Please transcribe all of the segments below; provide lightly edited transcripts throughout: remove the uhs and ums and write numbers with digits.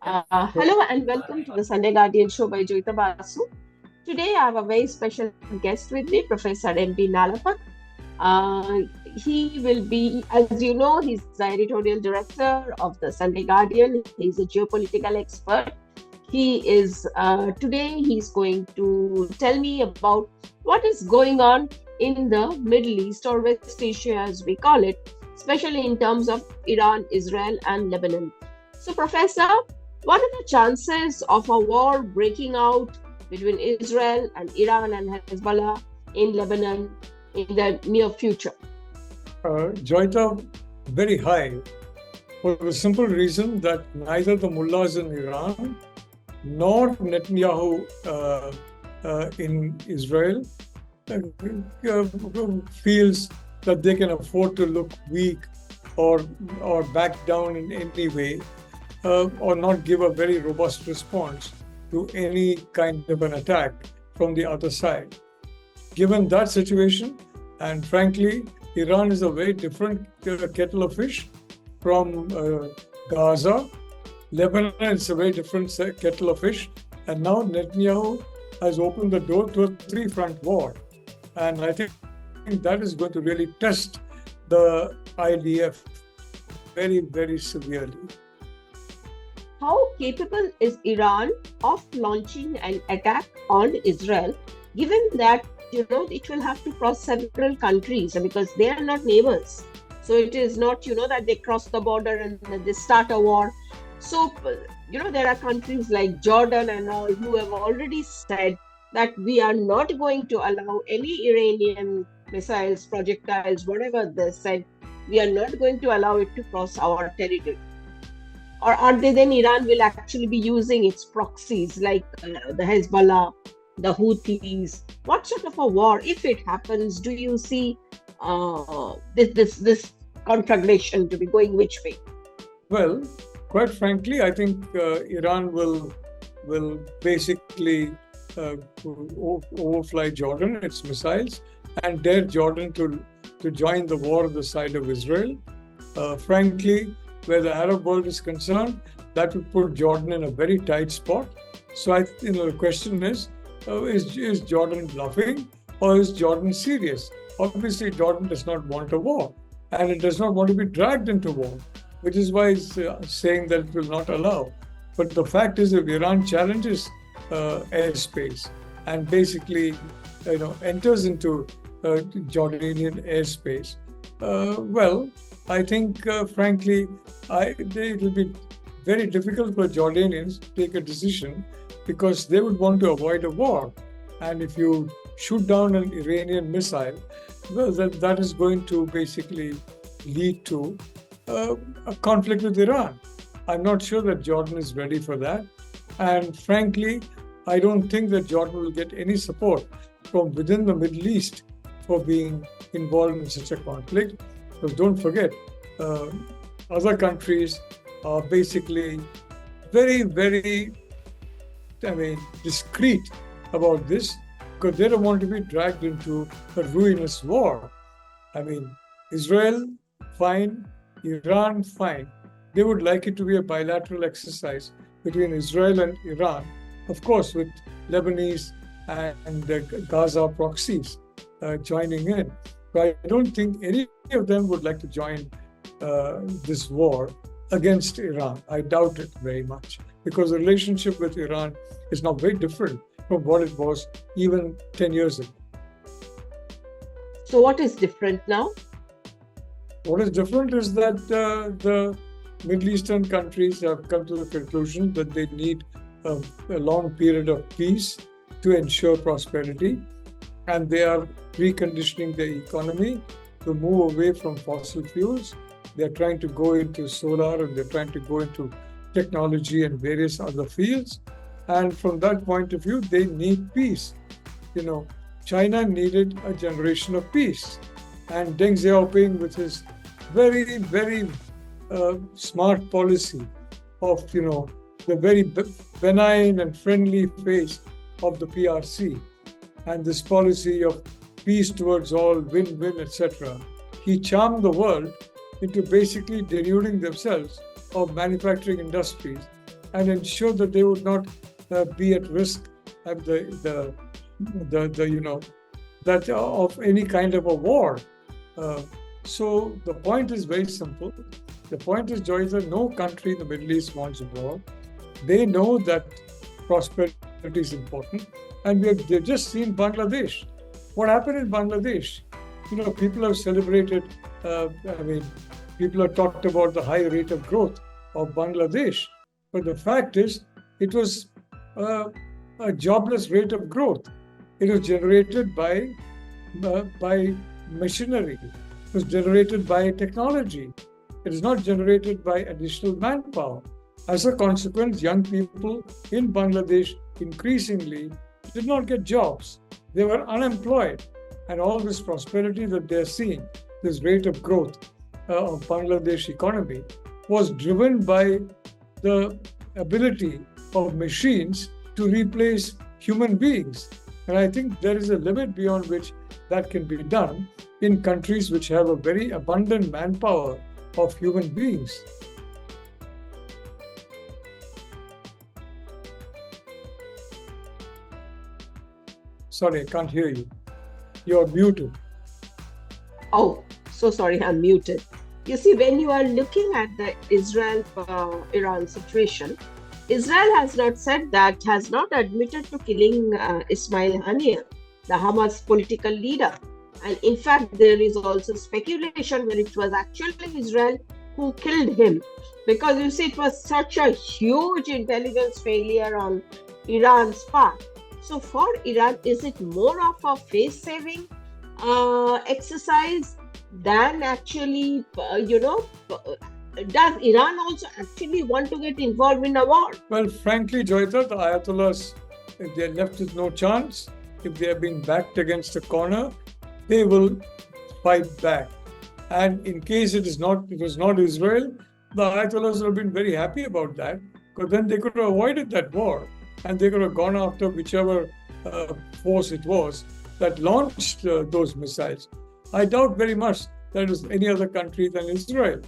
Hello and welcome to the Sunday Guardian show by Joyeeta Basu. Today I have a very special guest with me, Professor M.B. Nalapat. Uh, he will be, as you know, he's the editorial director of the Sunday Guardian. He's a geopolitical expert. Today he's going to tell me about what is going on in the Middle East or West Asia as we call it, especially in terms of Iran, Israel, and Lebanon. So, Professor, what are the chances of a war breaking out between Israel and Iran and Hezbollah in Lebanon in the near future? Joyeeta, very high, for the simple reason that neither the mullahs in Iran nor Netanyahu in Israel feels that they can afford to look weak or back down in any way or not give a very robust response to any kind of an attack from the other side. Given that situation, and frankly, Iran is a very different kettle of fish from Gaza. Lebanon is a very different kettle of fish. And now Netanyahu has opened the door to a three-front war. And I think that is going to really test the IDF very, very severely. How capable is Iran of launching an attack on Israel, given that it will have to cross several countries because they are not neighbors? So it is not that they cross the border and they start a war. So there are countries like Jordan and all who have already said that we are not going to allow any Iranian missiles, projectiles, whatever they said, we are not going to allow it to cross our territory. Or are they then Iran will actually be using its proxies like the Hezbollah, the Houthis? What sort of a war, if it happens, do you see this conflagration to be going which way? Well, quite frankly, I think Iran will basically overfly Jordan, its missiles, and dare Jordan to join the war on the side of Israel. Frankly, where the Arab world is concerned, that would put Jordan in a very tight spot. So the question is Jordan bluffing or is Jordan serious? Obviously, Jordan does not want a war, and it does not want to be dragged into war, which is why it's saying that it will not allow. But the fact is, if Iran challenges airspace and basically enters into Jordanian airspace, well, I think, frankly, it will be very difficult for Jordanians to take a decision because they would want to avoid a war. And if you shoot down an Iranian missile, well, that is going to basically lead to a conflict with Iran. I'm not sure that Jordan is ready for that. And frankly, I don't think that Jordan will get any support from within the Middle East for being involved in such a conflict. Because don't forget, other countries are basically very, very, discreet about this because they don't want to be dragged into a ruinous war. Israel, fine. Iran, fine. They would like it to be a bilateral exercise between Israel and Iran, of course, with Lebanese and Gaza proxies joining in. But I don't think any of them would like to join this war against Iran. I doubt it very much because the relationship with Iran is now very different from what it was even 10 years ago. So what is different now? What is different is that the Middle Eastern countries have come to the conclusion that they need a long period of peace to ensure prosperity, and they are reconditioning their economy to move away from fossil fuels. They're trying to go into solar and they're trying to go into technology and various other fields. And from that point of view, they need peace. China needed a generation of peace. And Deng Xiaoping, with his very, very smart policy of, the very benign and friendly face of the PRC, and this policy of peace towards all, win-win, etc., he charmed the world into basically denuding themselves of manufacturing industries and ensure that they would not be at risk of the that of any kind of a war. So the point is very simple. The point is, Joyeeta, no country in the Middle East wants a war. They know that prosperity is important, and they've just seen Bangladesh. What happened in Bangladesh? People have celebrated. People have talked about the high rate of growth of Bangladesh, but the fact is, it was a jobless rate of growth. It was generated by machinery. It was generated by technology. It is not generated by additional manpower. As a consequence, young people in Bangladesh increasingly did not get jobs. They were unemployed. And all this prosperity that they're seeing, this rate of growth of Bangladesh economy, was driven by the ability of machines to replace human beings. And I think there is a limit beyond which that can be done in countries which have a very abundant manpower of human beings. Sorry, I can't hear you. You're muted. Oh, so sorry, I'm muted. You see, when you are looking at the Israel-Iran situation, Israel has not said that, has not admitted to killing Ismail Haniyeh, the Hamas political leader. And in fact, there is also speculation where it was actually Israel who killed him. Because you see, it was such a huge intelligence failure on Iran's part. So for Iran, is it more of a face-saving exercise than actually, does Iran also actually want to get involved in a war? Well, frankly, Joyeeta, the Ayatollahs, if they're left with no chance, if they're being backed against a corner, they will fight back. And in case it was not Israel, the Ayatollahs would have been very happy about that, because then they could have avoided that war, and they could have gone after whichever force it was that launched those missiles. I doubt very much that it was any other country than Israel.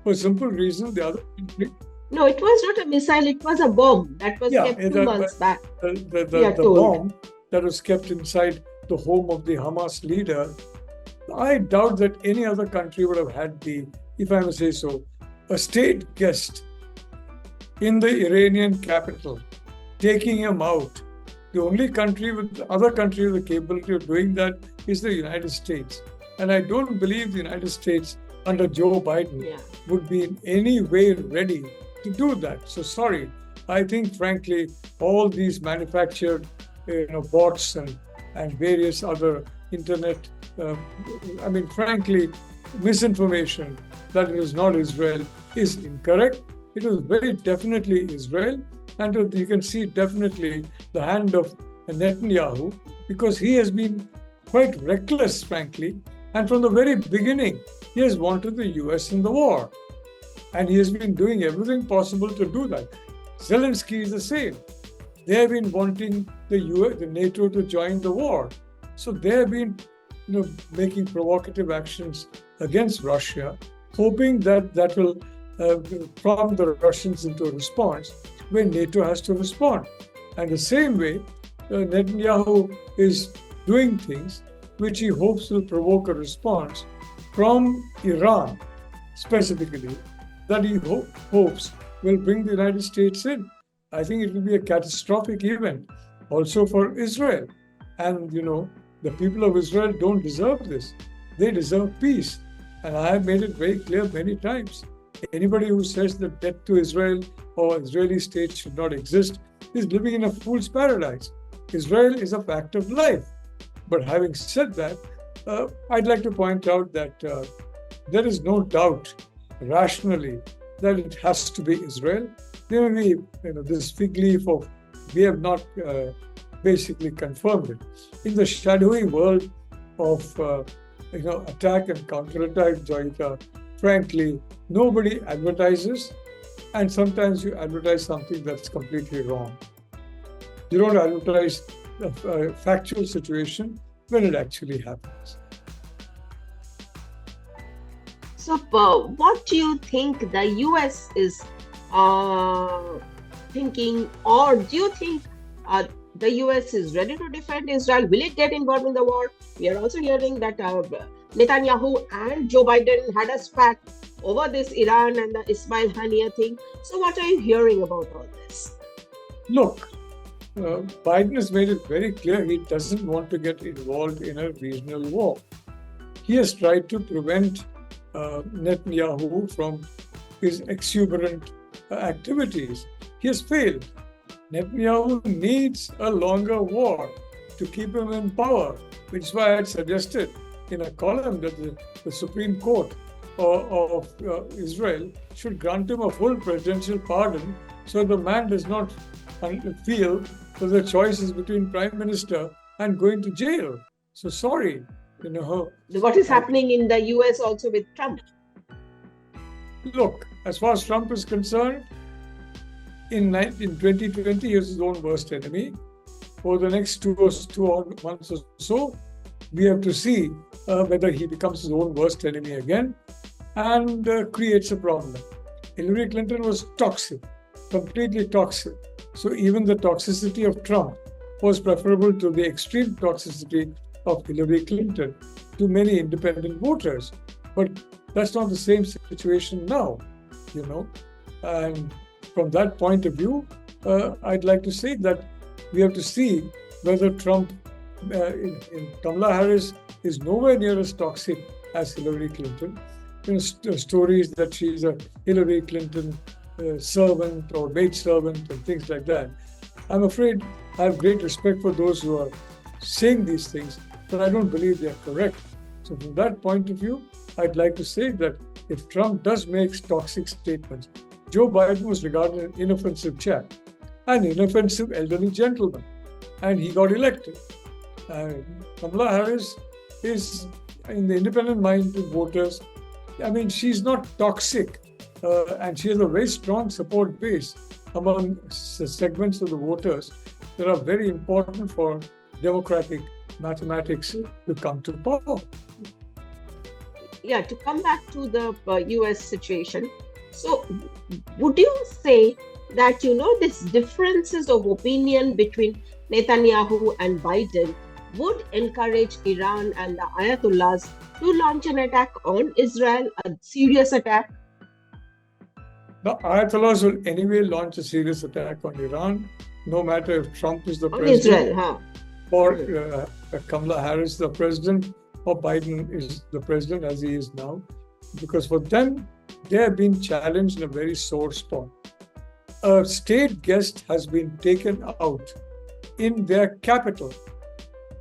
For a simple reason, the other country... No, it was not a missile, it was a bomb that was kept 2 months back. The bomb that was kept inside the home of the Hamas leader, I doubt that any other country would have had if I may say so, a state guest in the Iranian capital, taking him out. The only other country with the capability of doing that is the United States. And I don't believe the United States under Joe Biden would be in any way ready to do that. So sorry, I think frankly, all these manufactured bots and various other internet, frankly, misinformation that it was not Israel is incorrect. It was very definitely Israel. And you can see definitely the hand of Netanyahu, because he has been quite reckless, frankly. And from the very beginning, he has wanted the US in the war. And he has been doing everything possible to do that. Zelensky is the same. They have been wanting the NATO to join the war. So they have been making provocative actions against Russia, hoping that will prompt the Russians into a response when NATO has to respond. And the same way, Netanyahu is doing things which he hopes will provoke a response from Iran, specifically, that he hopes will bring the United States in. I think it will be a catastrophic event also for Israel. And, the people of Israel don't deserve this. They deserve peace. And I have made it very clear many times. Anybody who says that death to Israel or Israeli state should not exist is living in a fool's paradise. Israel is a fact of life. But having said that, I'd like to point out that there is no doubt rationally that it has to be Israel. There may be this fig leaf of we have not basically confirmed it. In the shadowy world of attack and counterattack, Joyeeta, frankly, nobody advertises, and sometimes you advertise something that's completely wrong. You don't advertise a factual situation when it actually happens. So, what do you think the US is thinking, or do you think the US is ready to defend Israel? Will it get involved in the war? We are also hearing that Netanyahu and Joe Biden had a spat over this Iran and the Ismail Haniyeh thing. So, what are you hearing about all this? Look, Biden has made it very clear he doesn't want to get involved in a regional war. He has tried to prevent Netanyahu from his exuberant activities. He has failed. Netanyahu needs a longer war to keep him in power, which is why I had suggested in a column that the Supreme Court of Israel should grant him a full presidential pardon so the man does not feel that the choice is between prime minister and going to jail. So sorry, What is happening in the US also with Trump? Look, as far as Trump is concerned, in 2020, he was his own worst enemy. For the next two months or so, we have to see whether he becomes his own worst enemy again and creates a problem. Hillary Clinton was toxic, completely toxic. So even the toxicity of Trump was preferable to the extreme toxicity of Hillary Clinton to many independent voters. But that's not the same situation now, And from that point of view, I'd like to say that we have to see whether Trump, Kamala Harris, is nowhere near as toxic as Hillary Clinton. Stories that she's a Hillary Clinton servant or maidservant and things like that. I'm afraid I have great respect for those who are saying these things, but I don't believe they're correct. So from that point of view, I'd like to say that if Trump does make toxic statements, Joe Biden was regarded as an inoffensive chap, an inoffensive elderly gentleman, and he got elected. Kamala Harris is, in the independent mind of voters, she's not toxic, and she has a very strong support base among segments of the voters that are very important for democratic mathematics to come to power. Yeah, to come back to the US situation. So, would you say that, these differences of opinion between Netanyahu and Biden would encourage Iran and the Ayatollahs to launch an attack on Israel, a serious attack? The Ayatollahs will anyway launch a serious attack on Iran, no matter if Trump is the on president Israel, or Kamala Harris the president or Biden is the president as he is now. Because for them, they have been challenged in a very sore spot. A state guest has been taken out in their capital,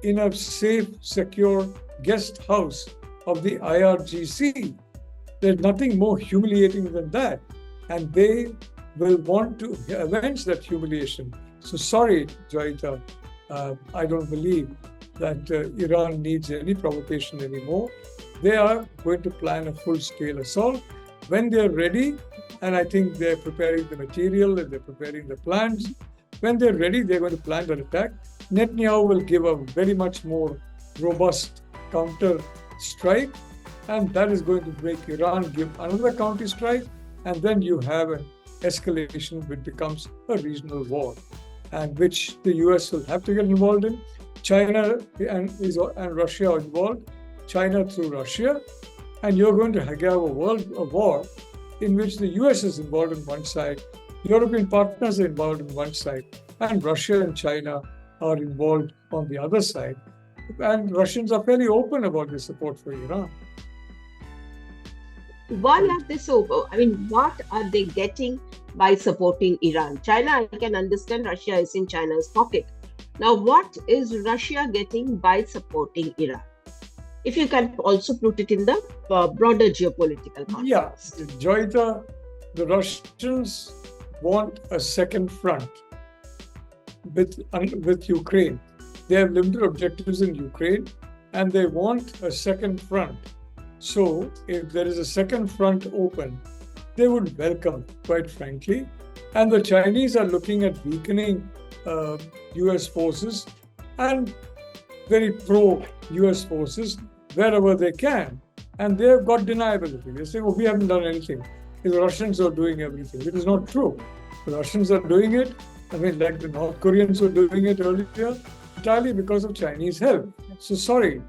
in a safe, secure guest house of the IRGC. There's nothing more humiliating than that. And they will want to avenge that humiliation. So sorry, Joyeeta, I don't believe that Iran needs any provocation anymore. They are going to plan a full-scale assault when they're ready, and I think they're preparing the material and they're preparing the plans. When they're ready, they're going to plan an attack. Netanyahu will give a very much more robust counter strike, and that is going to make Iran give another counter strike, and then you have an escalation which becomes a regional war, and which the US will have to get involved in. China and Russia are involved, China through Russia, and you're going to have a war in which the US is involved on one side, European partners are involved on one side, and Russia and China are involved on the other side. And Russians are fairly open about their support for Iran. Why are they so? What are they getting by supporting Iran? China, I can understand Russia is in China's pocket. Now, what is Russia getting by supporting Iran? If you can also put it in the broader geopolitical context. Yeah, Joyeeta, the Russians want a second front with Ukraine. They have limited objectives in Ukraine, and they want a second front. So, if there is a second front open, they would welcome, quite frankly. And the Chinese are looking at weakening US forces and very pro-US forces wherever they can. And they have got deniability. They say, we haven't done anything. The Russians are doing everything. It is not true. The Russians are doing it. I mean, like the North Koreans were doing it earlier, entirely because of Chinese help. So sorry,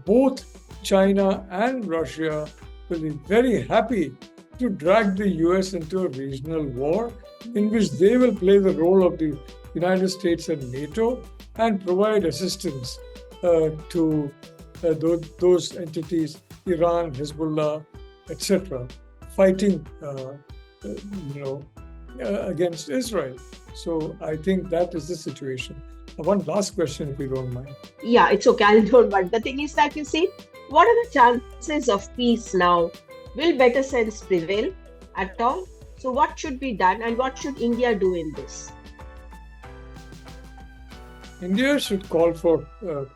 both China and Russia will be very happy to drag the US into a regional war in which they will play the role of the United States and NATO and provide assistance to those entities, Iran, Hezbollah, etc., fighting, against Israel. So I think that is the situation. One last question, if you don't mind. Yeah, it's okay. I don't mind. The thing is that you see, what are the chances of peace now? Will better sense prevail at all? So, what should be done and what should India do in this? India should call for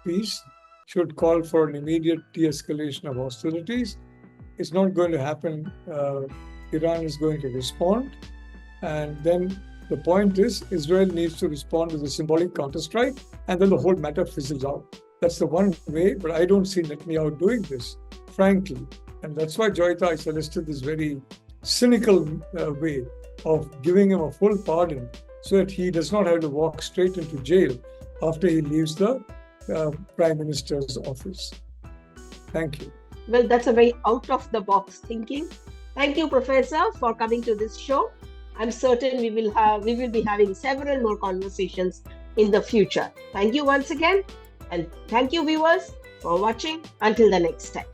peace, should call for an immediate de-escalation of hostilities. It's not going to happen. Iran is going to respond. And then the point is, Israel needs to respond with a symbolic counterstrike, and then the whole matter fizzles out. That's the one way, but I don't see Netanyahu doing this, frankly. And that's why, Joyeeta, I suggested this very cynical way of giving him a full pardon so that he does not have to walk straight into jail after he leaves the Prime Minister's office. Thank you. Well, that's a very out-of-the-box thinking. Thank you, Professor, for coming to this show. I'm certain we will be having several more conversations in the future. Thank you once again, and thank you, viewers, for watching. Until the next time.